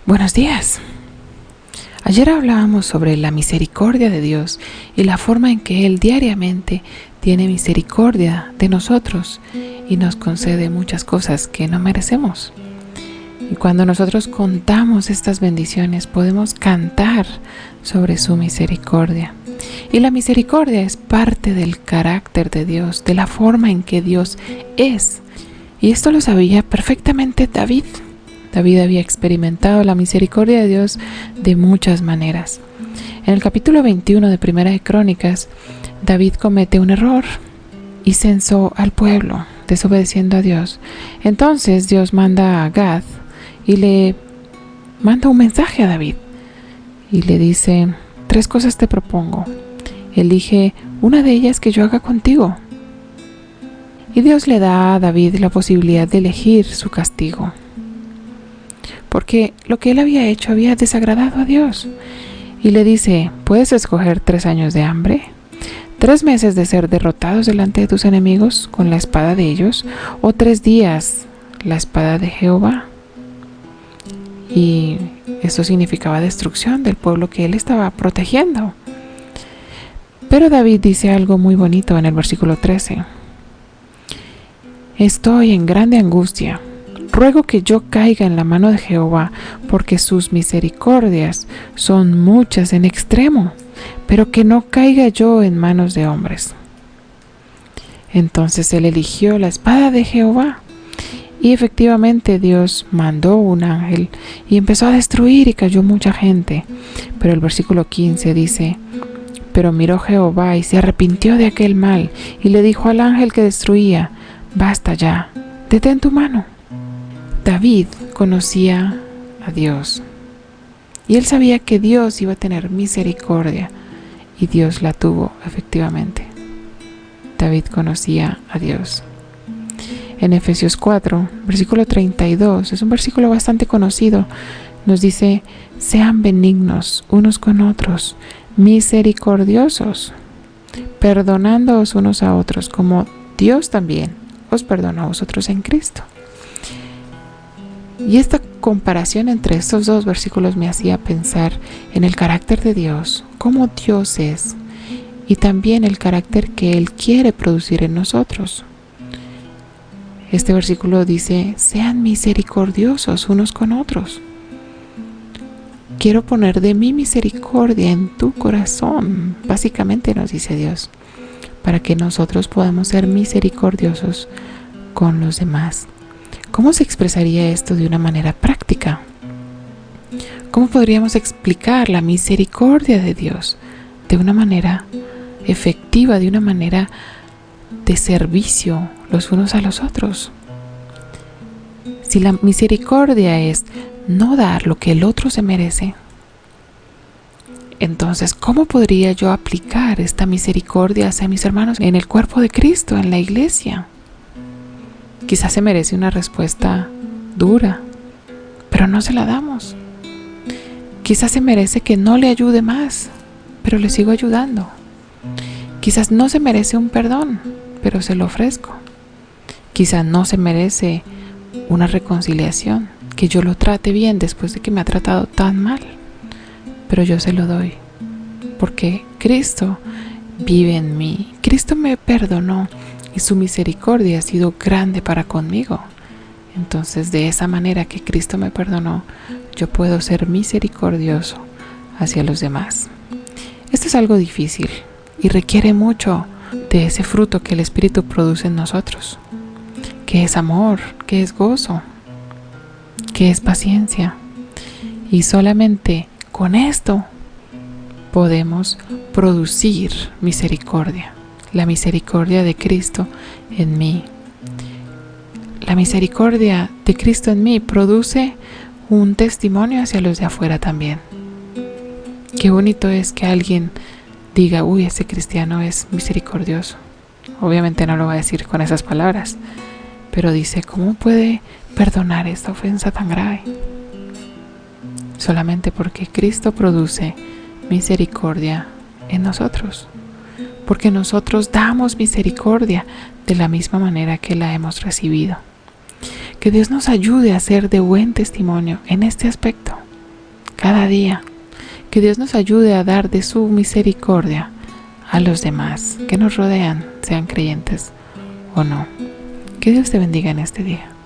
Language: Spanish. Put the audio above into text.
Buenos días. Ayer hablábamos sobre la misericordia de Dios y la forma en que Él diariamente tiene misericordia de nosotros y nos concede muchas cosas que no merecemos. Y cuando nosotros contamos estas bendiciones, podemos cantar sobre su misericordia. Y la misericordia es parte del carácter de Dios, de la forma en que Dios es. Y esto lo sabía perfectamente David. David había experimentado la misericordia de Dios de muchas maneras. En el capítulo 21 de Primera de Crónicas, David comete un error y censó al pueblo, desobedeciendo a Dios. Entonces Dios manda a Gad y le manda un mensaje a David y le dice: 3 cosas te propongo, elige una de ellas que yo haga contigo. Y Dios le da a David la posibilidad de elegir su castigo, porque lo que él había hecho había desagradado a Dios. Y le dice: puedes escoger 3 años de hambre, 3 meses de ser derrotados delante de tus enemigos con la espada de ellos, o 3 días la espada de Jehová. Y eso significaba destrucción del pueblo que él estaba protegiendo. Pero David dice algo muy bonito en el versículo 13: estoy en grande angustia. Ruego que yo caiga en la mano de Jehová, porque sus misericordias son muchas en extremo, pero que no caiga yo en manos de hombres. Entonces él eligió la espada de Jehová, y efectivamente Dios mandó un ángel y empezó a destruir y cayó mucha gente. Pero el versículo 15 dice: pero miró Jehová y se arrepintió de aquel mal, y le dijo al ángel que destruía: basta ya, detén tu mano. David conocía a Dios y él sabía que Dios iba a tener misericordia, y Dios la tuvo efectivamente. David conocía a Dios. En Efesios 4, versículo 32, es un versículo bastante conocido, nos dice: sean benignos unos con otros, misericordiosos, perdonándoos unos a otros, como Dios también os perdonó a vosotros en Cristo. Y esta comparación entre estos 2 versículos me hacía pensar en el carácter de Dios, cómo Dios es, y también el carácter que Él quiere producir en nosotros. Este versículo dice: sean misericordiosos unos con otros. Quiero poner de mi misericordia en tu corazón, básicamente nos dice Dios, para que nosotros podamos ser misericordiosos con los demás. ¿Cómo se expresaría esto de una manera práctica? ¿Cómo podríamos explicar la misericordia de Dios de una manera efectiva, de una manera de servicio los unos a los otros? Si la misericordia es no dar lo que el otro se merece, entonces, ¿cómo podría yo aplicar esta misericordia hacia mis hermanos en el cuerpo de Cristo, en la iglesia? Quizás se merece una respuesta dura, pero no se la damos. Quizás se merece que no le ayude más, pero le sigo ayudando. Quizás no se merece un perdón, pero se lo ofrezco. Quizás no se merece una reconciliación, que yo lo trate bien después de que me ha tratado tan mal, pero yo se lo doy, porque Cristo vive en mí. Cristo me perdonó y su misericordia ha sido grande para conmigo. Entonces, de esa manera que Cristo me perdonó, yo puedo ser misericordioso hacia los demás. Esto es algo difícil y requiere mucho de ese fruto que el Espíritu produce en nosotros, que es amor, que es gozo, que es paciencia. Y solamente con esto podemos producir misericordia, la misericordia de Cristo en mí. La misericordia de Cristo en mí produce un testimonio hacia los de afuera también. Qué bonito es que alguien diga: uy, ese cristiano es misericordioso. Obviamente no lo va a decir con esas palabras, pero dice: ¿cómo puede perdonar esta ofensa tan grave? Solamente porque Cristo produce misericordia en nosotros, porque nosotros damos misericordia de la misma manera que la hemos recibido. Que Dios nos ayude a ser de buen testimonio en este aspecto. cada día. Que Dios nos ayude a dar de su misericordia a los demás que nos rodean, sean creyentes o no. Que Dios te bendiga en este día.